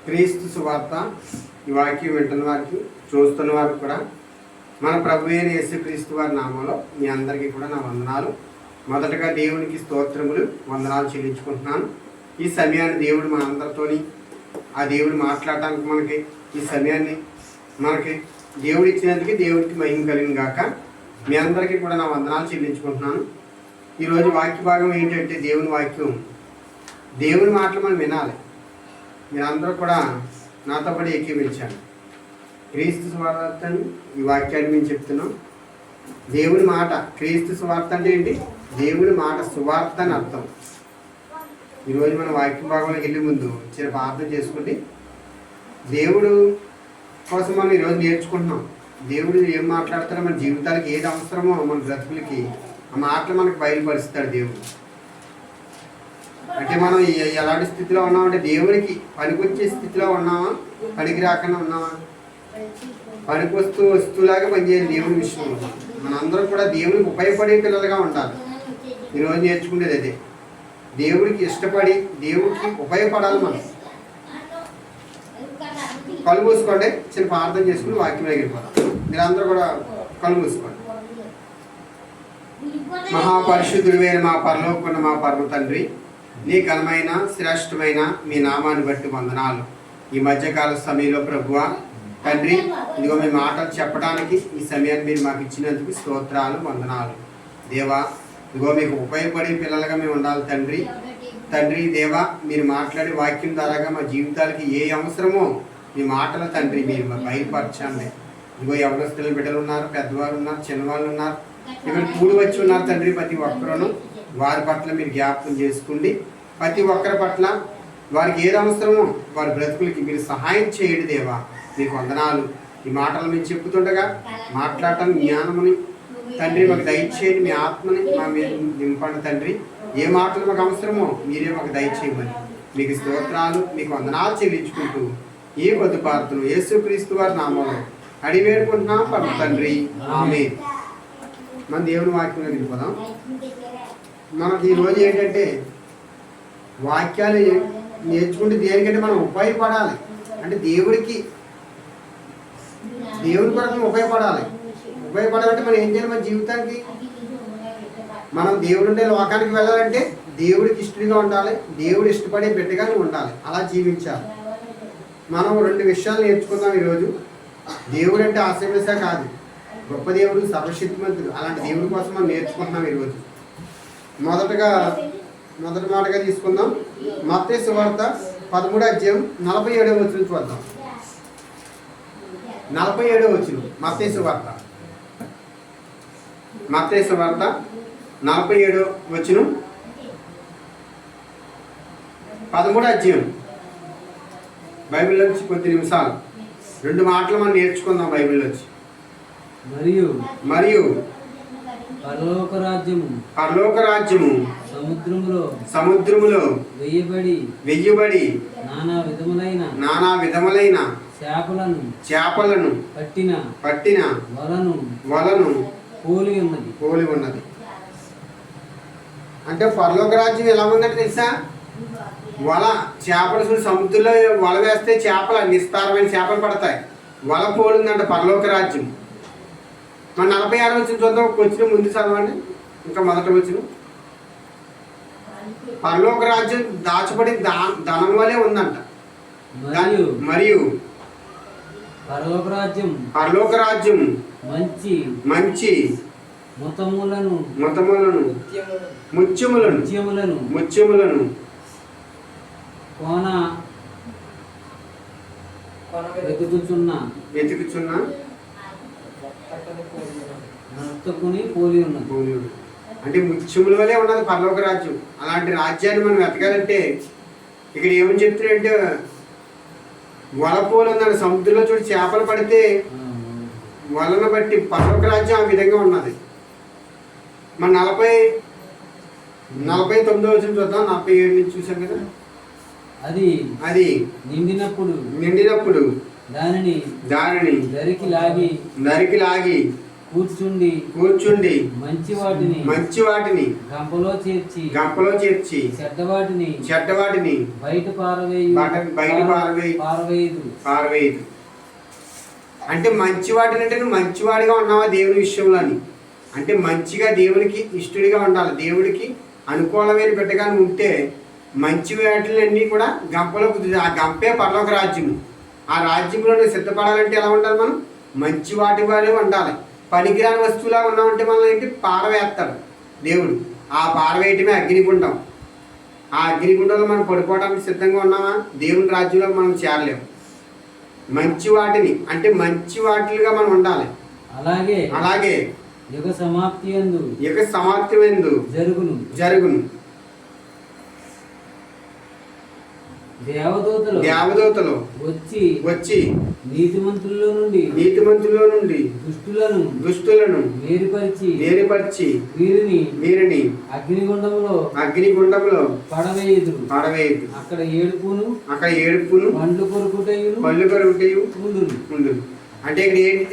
క్రీస్తు సువార్త ఈ వాక్యం వింటున్న వారికి చూస్తున్న వారికి కూడా మన ప్రభు అయిన యేసుక్రీస్తు వారి నామంలో మీ అందరికీ కూడా నా వందనాలు. మొదటగా దేవునికి స్తోత్రములు వందనాలు చెల్లించుకుంటున్నాను. ఈ సమయాన్ని దేవుడు మన అందరితోని ఆ దేవుడు మాట్లాడటానికి మనకి ఈ సమయాన్ని మనకి దేవుడు ఇచ్చినందుకు దేవుడికి మహిమ కలిగిన గాక. మీ అందరికీ కూడా నా వందనాలు చెల్లించుకుంటున్నాను. ఈరోజు వాక్య భాగం ఏంటంటే దేవుని వాక్యం, దేవుని మాటలు మనం వినాలి. మీరందరూ కూడా నాతో పాటు ఏకీవించాను. క్రీస్తు సువార్త ఈ వాక్యాన్ని మేము చెప్తున్నాం. దేవుని మాట, క్రీస్తు సువార్త అంటే ఏంటి? దేవుని మాట, సువార్త అని అర్థం. ఈరోజు మన వాక్య భాగంలోకి వెళ్ళే ముందు చిన్న ప్రార్థన చేసుకుంటే దేవుడు కోసం మనం ఈరోజు నేర్చుకుంటున్నాం. దేవుడు ఏం మాట్లాడతారో మన జీవితానికి ఏది అవసరమో మన బ్రతుకులకి ఆ మాటలు మనకు బయలుపరుస్తాడు దేవుడు. అంటే మనం ఎలాంటి స్థితిలో ఉన్నామంటే దేవుడికి పనికొచ్చే స్థితిలో ఉన్నామా, పనికి రాకుండా ఉన్నామా? పనికి వస్తువులాగా పనిచేయాలి దేవుని విషయంలో. మనందరం కూడా దేవునికి ఉపయోగపడే పిల్లలుగా ఉండాలి. ఈరోజు నేర్చుకునేది అదే, దేవుడికి ఇష్టపడి దేవుడికి ఉపయోగపడాలి. మనం కళ్ళు మూసుకోండి, చిన్న ప్రార్థన చేసుకుని వాక్యం వెళ్ళిపోతాం. మీరందరూ కూడా కళ్ళు మూసుకోండి. మహాపరిశుద్ధుడైన మా పరలోకమున్న మా పరమ తండ్రి, నీ ఘనమైన శ్రేష్టమైన మీ నామాన్ని బట్టి వందనాలు. ఈ మధ్యకాల సమయంలో ప్రభువా తండ్రి, ఇదిగో మీ మాటలు చెప్పడానికి ఈ సమయాన్ని మీరు మాకు ఇచ్చినందుకు స్తోత్రాలు, వందనాలు. దేవా, ఇదిగో మీకు ఉపయోగపడే పిల్లలుగా మేము ఉండాలి తండ్రి. తండ్రి దేవా, మీరు మాట్లాడే వాక్యం ద్వారాగా మా జీవితాలకి ఏ అవసరమో మీ మాటలు తండ్రి మీరు బయలుపరచండి. ఇదిగో యవనస్తుల బిడ్డలు ఉన్నారు, పెద్దవారు ఉన్నారు, చిన్నవాళ్ళు ఉన్నారు, ఇక్కడ కూడి వచ్చి ఉన్నారు తండ్రి. ప్రతి ఒక్కరును వారి పట్ల మీరు జ్ఞాపకం చేసుకోండి. ప్రతి ఒక్కరి పట్ల వారికి ఏది అవసరమో వారి బ్రతుకులకి మీరు సహాయం చేయండి దేవా. మీకు వందనాలు. ఈ మాటలు మేము చెప్పుతుండగా మాట్లాడటానికి జ్ఞానముని తండ్రి మాకు దయచేయండి. మీ ఆత్మని మా మీద నింపండి తండ్రి. ఏ మాటలు మాకు అవసరమో మీరే మాకు దయచేయమని మీకు స్తోత్రాలు, మీకు వందనాలు చెల్లించుకుంటూ ఈ కొద్ది ప్రార్థన యేసుక్రీస్తు వారి నామంలో అడిగి వేడుకుంటున్నాం పరమ తండ్రి, ఆమేన్. మన దేవుని వాక్యంలో వెళ్ళిపోదాం. మనకి ఈరోజు ఏంటంటే వాక్యాలు నేర్చుకుంటే దేనికంటే మనం ఉపయోగపడాలి. అంటే దేవుడి కొరకు ఉపయోగపడాలి. ఉపయోగపడాలంటే మనం ఏం చేయాలి? మన జీవితానికి మనం దేవుడు ఉండే లోకానికి వెళ్ళాలంటే దేవుడికి ఇష్టంగా ఉండాలి, దేవుడు ఇష్టపడే బిడ్డగా ఉండాలి, అలా జీవించాలి. మనం రెండు విషయాలు నేర్చుకుందాం ఈరోజు. దేవుడు అంటే ఆశీర్వదించ కాదు, గొప్ప దేవుడు, సర్వశక్తిమంతుడు. అలాంటి దేవుడి కోసం మనం నేర్చుకుంటున్నాం ఈరోజు. మొదటి మాటగా తీసుకుందాం మత్తయి సువార్త 13వ అధ్యాయం 47వ వచనం చూద్దాం. 47వ వచనం మత్తయి సువార్త 47వ వచనం 13వ అధ్యాయం. బైబిల్ నుంచి కొద్ది నిమిషాలు రెండు మాటలు మనం నేర్చుకుందాం బైబిల్ నుంచి. మరియు పరలోక రాజ్యము సముద్రములో వెయ్యబడి నానా విధములైన చేపలను పట్టిన వలను పోలి ఉన్నది. అంటే పరలోక రాజ్యం ఎలా ఉందంటే తెలుసా? చేపలు సముద్రంలో వల వేస్తే చేపలు నిస్తారమైన చేపలు పడతాయి. వల పోలిందంట పరలోక రాజ్యం. మన 46వ వచనం చూద్దాం. వచ్చిన ముందు చదవండి, ఇంకా మొదట వచ్చిన. పరలోక రాజ్యం దాచబడి ధనం వలె ఉందంట. మరియు పరలోక రాజ్యం మంచి ముత్యములను వెతుకుచున్న పోలి ఉన్నది. అంటే ముత్యముల వలె ఉన్నది పరలోక రాజ్యం. అలాంటి రాజ్యాన్ని మనం వెతకాలంటే ఇక్కడ ఏమని చెప్తున్నారంటే వల పోలు ఉందండి. సముద్రంలో చూడు చేపలు పడితే వలను బట్టి పరలోక రాజ్యం ఆ విధంగా ఉన్నది. మన 49వ వచనం చూద్దాం. 47 నుంచి చూసాం కదా. అది నిండినప్పుడు దానిని దరికి లాగి కూర్చుండి మంచి వాటిని గంపలో చేర్చి చెడ్డవాటిని బయట పారవేయదు. అంటే మంచి వాటిని అంటే నువ్వు మంచివాడిగా ఉన్నావా దేవుని విషయంలో అని. అంటే మంచిగా దేవునికి ఇష్టడిగా ఉండాలి. దేవుడికి అనుకూలమైన బిడ్డగా ఉంటే మంచి వాటిలన్నీ కూడా గంపలో ఆ గంపే పరలోక రాజ్యము. ఆ రాజ్యంలో నువ్వు సిద్ధపడాలంటే ఎలా ఉండాలి? మనం మంచి వాటి వారే ఉండాలి. పనికిరాని వస్తువులా ఉన్నామంటే మనం ఏంటి? పారవేస్తాడు దేవుడు. ఆ పారవేయటమే అగ్నిగుండం. ఆ అగ్నిగుండంలో మనం పడిపోవడానికి సిద్ధంగా ఉన్నామా? దేవుని రాజ్యంలో మనం చేరలేము. మంచి వాటిని అంటే మంచి వాటిలుగా మనం ఉండాలి. అలాగే యుగ సమాప్తి యందు జరుగును. దేవదూతలు వచ్చి నీతిమంతుల్లో నుండి దుష్టులను వేరుపరిచి వీరిని అగ్నిగుండంలో పడవేయుదు. అక్కడ ఏడుపును పండ్లు కొరుకుటయు ఉండును. అంటే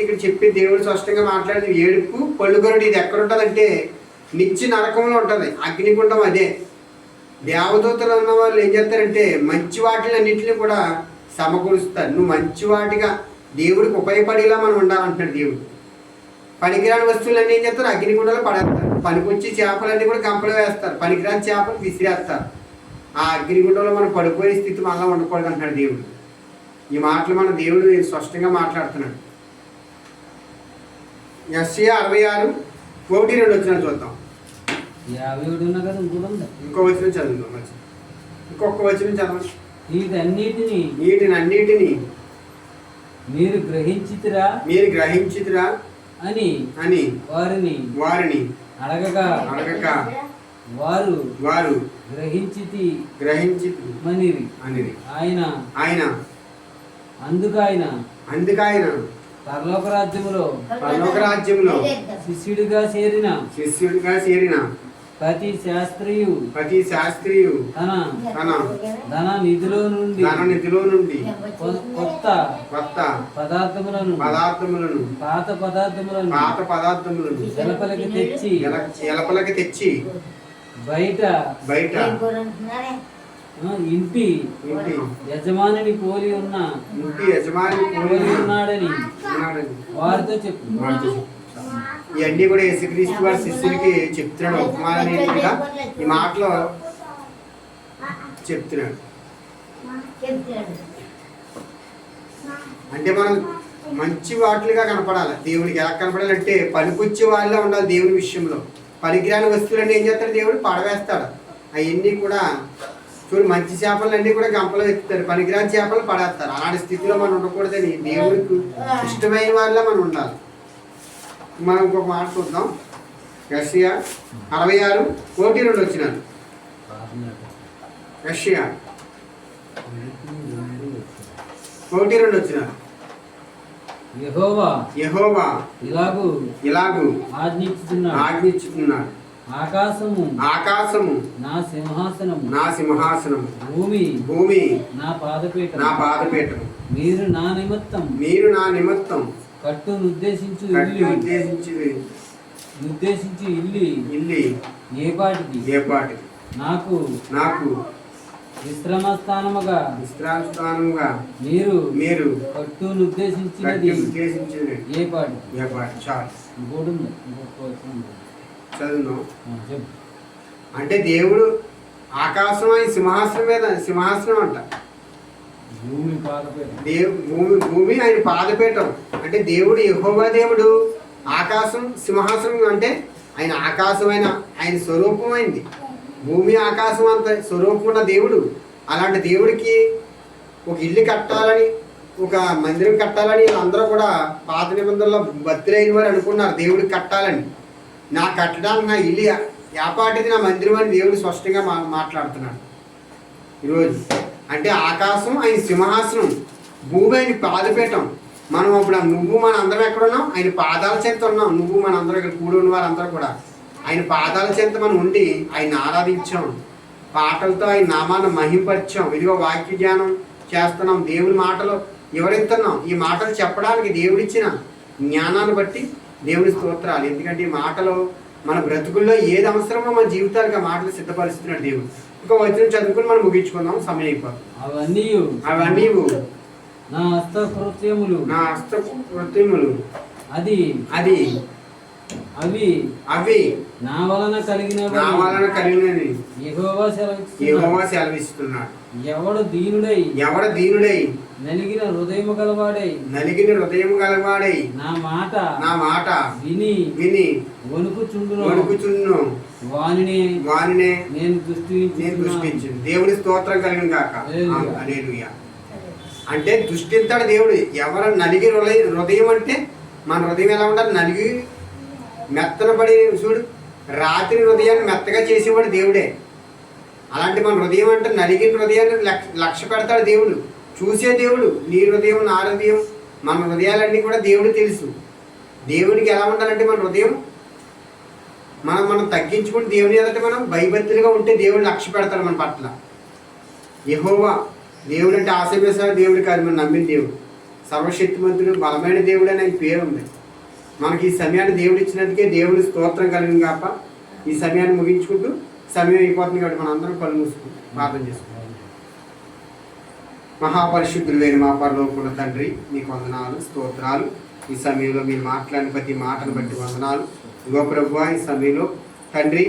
ఇక్కడ చెప్పి దేవుడు స్పష్టంగా మాట్లాడేది ఏడుపు పళ్ళు కొరుడు. ఇది ఎక్కడ ఉంటుందంటే నిత్య నరకంలో ఉంటుంది అగ్నిగుండం. అదే దేవదూతలు ఉన్న వాళ్ళు ఏం చేస్తారంటే మంచి వాటిలన్నింటినీ కూడా సమకూరుస్తారు. నువ్వు మంచి వాటిగా దేవుడికి ఉపయోగపడేలా మనం ఉండాలంటున్నాడు దేవుడు. పనికిరాని వస్తువులన్నీ ఏం చేస్తారు? అగ్నిగుండంలో పడేస్తారు. పనికొచ్చి చేపలన్నీ కూడా గంపలో వేస్తారు. పనికిరాని చేపలు విసిరేస్తారు. ఆ అగ్నిగుండంలో మనం పడిపోయే స్థితి మళ్ళీ ఉండకూడదు అంటున్నాడు దేవుడు. ఈ మాటలు మన దేవుడు స్పష్టంగా మాట్లాడుతున్నాడు. యెషయా 66:1-2 వచ్చిన చూద్దాం. ఇంకో వచనం చదువుదాం. ఇంకొక వచనం చదవండి. వీటినన్నిటిని మీరు గ్రహించితిరా అని వారిని అడగక వారు గ్రహించితి మనిరి. ఆయన అందుకాయన పరలోక రాజ్యములో శిష్యుడిగా చేరిన ప్రతి శాస్త్రియు తన ధన నిధిలో నుండి కొత్త పదార్థములను పాత పదార్థములను ఎలపలకి తెచ్చి బయట ఇంటి యజమానిని పోలి ఉన్నాడని వారితో చెప్పు. ఇవన్నీ కూడా యేసుక్రీస్తు వారి శిష్యులకి చెప్తున్నాడు. ఉపమానంగా ఈ మాటలో చెప్తున్నాడు. అంటే మనం మంచి వాటిలుగా కనపడాలి. దేవుడికి ఎలా కనపడాలంటే పనికొచ్చే వాళ్ళ ఉండాలి. దేవుని విషయంలో పనికిరాని వస్తువులన్నీ ఏం చేస్తాడు? దేవుడు పడవేస్తాడు. అవన్నీ కూడా చూడు, మంచి చేపలన్నీ కూడా గంపలో ఎత్తుతారు. పనికిరాని చేపలు పడేస్తారు. అలాంటి స్థితిలో మనం ఉండకూడదని దేవుడికి ఇష్టమైన వాళ్ళ మనం ఉండాలి. మనం ఇంకొక మాట చూద్దాం. యెషయా 66:1-2 వచ్చినారు. యెషయా 1-2 వచ్చినారు. యెహోవా ఇలాగు ఆజ్ఞించుచున్నాడు. ఆకాశము నా సింహాసనము భూమి నా పాదపీఠం. మీరు నా నిమిత్తం కట్టునుద్దేశించు ఇల్లి ఏపాటిది నాకు విశ్రమస్థానముగా మీరు కట్టునుద్దేశించినది ఏపాటి. చదువు. అంటే దేవుడు ఆకాశం ఆయన సింహాసనం అంట. భూమి ఆయన పాదపీఠం. అంటే దేవుడు యెహోవా దేవుడు ఆకాశం సింహాసనం. అంటే ఆయన ఆకాశమైన ఆయన స్వరూపమైంది. భూమి ఆకాశం అంత స్వరూపం ఉన్న దేవుడు. అలాంటి దేవుడికి ఒక ఇల్లు కట్టాలని, ఒక మందిరం కట్టాలని అందరూ కూడా పాత నిబంధనలో భక్తులైన వారు అనుకున్నారు దేవుడికి కట్టాలని. నా కట్టడానికి నా ఇల్లు యాపాటిది, నా మందిరం అని దేవుడు స్పష్టంగా మాట్లాడుతున్నాడు ఈరోజు. అంటే ఆకాశం ఆయన సింహాసనం, భూమి ఆయన పాదపీఠం. మనం అప్పుడు నువ్వు మన అందరం ఎక్కడ ఉన్నాం? ఆయన పాదాల చెంత ఉన్నాం. నువ్వు మన అందరూ ఇక్కడ కూడి ఉన్న వారందరూ కూడా ఆయన పాదాల చెంత మనం ఉండి ఆయన ఆరాధించాం. పాటలతో ఆయన నామాన్ని మహింపరిచాం. ఇదిగో వాక్య ధ్యానం చేస్తున్నాం. దేవుని మాటలు వివరిస్తున్నాం. ఈ మాటలు చెప్పడానికి దేవుడిచ్చిన జ్ఞానాన్ని బట్టి దేవుని స్తోత్రాలు. ఎందుకంటే ఈ మాటలు మన బ్రతుకుల్లో ఏది అవసరమో మన జీవితానికి ఆ మాటలు సిద్ధపరుస్తున్నాడు దేవుడు. ఇంకో వచనం చదువుకుని మనం ముగించుకుందాం, సమయం అయిపోతుంది. అవన్నీ నా హస్తకృత్యములు అది అవి నా వలన కలిగినవి యెహోవా సెలవిస్తున్నాడు. ఎవడు దీనుడై నలిగిన హృదయము గలవాడై నా మాట విని వణుకుచుండును వానినే నేను దృష్టించు. దేవుని స్తోత్రం కలిగిన గాక. హల్లెలూయా. అంటే దృష్టింతాడు దేవుడు. ఎవరు నలిగి హృదయం అంటే మన హృదయం ఎలా ఉండాలి? నలిగి మెత్తన పడి చూడు, రాత్రి హృదయాన్ని మెత్తగా చేసేవాడు దేవుడే. అలాంటి మన హృదయం అంటే నలిగిన హృదయాన్ని లక్ష్య పెడతాడు దేవుడు. చూసే దేవుడు. నీ హృదయం, నా హృదయం, మన హృదయాలన్నీ కూడా దేవుడు తెలుసు. దేవుడికి ఎలా ఉండాలంటే మన హృదయం మనం తగ్గించుకుంటే దేవుని ఎదుట మనం భయభక్తులుగా ఉంటే దేవుడు లక్ష్య పెడతాడు మన పట్ల. యెహోవా దేవుడు అంటే ఆశీర్వదించిన దేవుడు కాదు, మనం నమ్మిన దేవుడు. సర్వశక్తిమంతుడు, బలమైన దేవుడు అని ఆయన పేరు ఉంది. మనకి ఈ సమయాన్ని దేవుడు ఇచ్చినందుకే దేవుడు స్తోత్రం కలిగింది కాక. ఈ సమయాన్ని ముగించుకుంటూ సమయం అయిపోతుంది కాబట్టి మనం అందరం కళ్ళు మూసుకుంటూ ప్రార్థన చేసుకుంటాం. మహాపరిశుద్ధులైన మా పరలోకమున్న తండ్రి, మీకు వందనాలు, స్తోత్రాలు. ఈ సమయంలో మీరు మాట్లాడిన ప్రతి మాటను బట్టి వందనాలు. ఇగో ప్రభువా, ఈ సమయంలో తండ్రి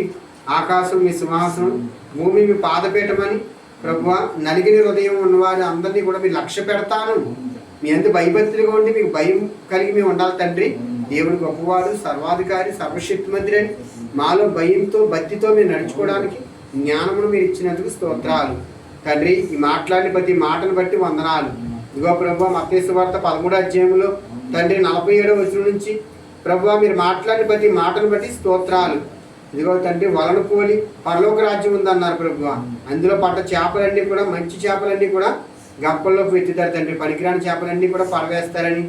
ఆకాశం మీ సింహాసనం, భూమి మీ పాదపీఠమని ప్రభువా, నలిగిన హృదయం ఉన్నవారు అందరినీ కూడా మీరు లక్ష్య పెడతాను. మీ అంత భయభక్తులుగా ఉండి మీకు భయం కలిగి మేము ఉండాలి తండ్రి. దేవుడు గొప్పవాడు, సర్వాధికారి, సర్వశక్తిమంతుడు అని మాలో భయంతో భక్తితో మీరు నడుచుకోవడానికి జ్ఞానమును మీరు ఇచ్చినందుకు స్తోత్రాలు తండ్రి. ఈ మాట్లాడిన ప్రతి మాటను బట్టి వందనాలు. ఇదిగో ప్రభువా, మత్తయి సువార్త 13వ అధ్యాయంలో తండ్రి 47వ వచనం నుంచి ప్రభువా మీరు మాట్లాడిన ప్రతి మాటను బట్టి స్తోత్రాలు. ఇదిగో తండ్రి, వలను పోలి పరలోక రాజ్యం ఉందన్నారు ప్రభువా. అందులో పడ్డ చేపలన్నీ కూడా, మంచి చేపలన్నీ కూడా గంపల్లోకి వెతుతారు తండ్రి. పనికిరాని చేపలన్నీ కూడా పడవేస్తారని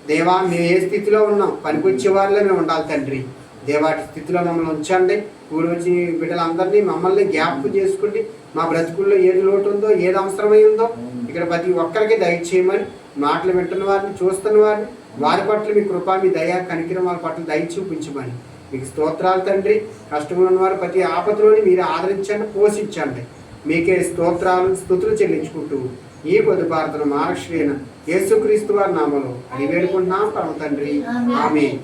దేవా, మేము ఏ స్థితిలో ఉన్నాం? పనికొచ్చే వారిలో మేము ఉండాలి తండ్రి. దేవాటి స్థితిలో మమ్మల్ని ఉంచండి. కూడి వచ్చి బిడ్డలందరినీ మమ్మల్ని జ్ఞాపకం చేసుకుంటే మా బ్రతుకుల్లో ఏది లోటు ఉందో, ఏది అవసరమై ఉందో ఇక్కడ ప్రతి ఒక్కరికి దయచేయమని, మాటలు వింటున్న వారిని, చూస్తున్న వారిని, వారి పట్ల మీ కృప, మీ దయ, కనికిరం వారి పట్ల దయ చూపించమని మీకు స్తోత్రాలు తండ్రి. కష్టంలో ఉన్న వారు ప్రతి ఆపదలోని మీరు ఆదరించండి, పోషించండి. మీకే స్తోత్రాలు, స్తుతులు చెల్లించుకుంటూ ఈ కొద్ది ప్రార్థన మహారాష్ట్రీయన యేసుక్రీస్తు వారి నామములో అడిగి వేడుకుంటున్నాం పరమ తండ్రి. ఆమేన్.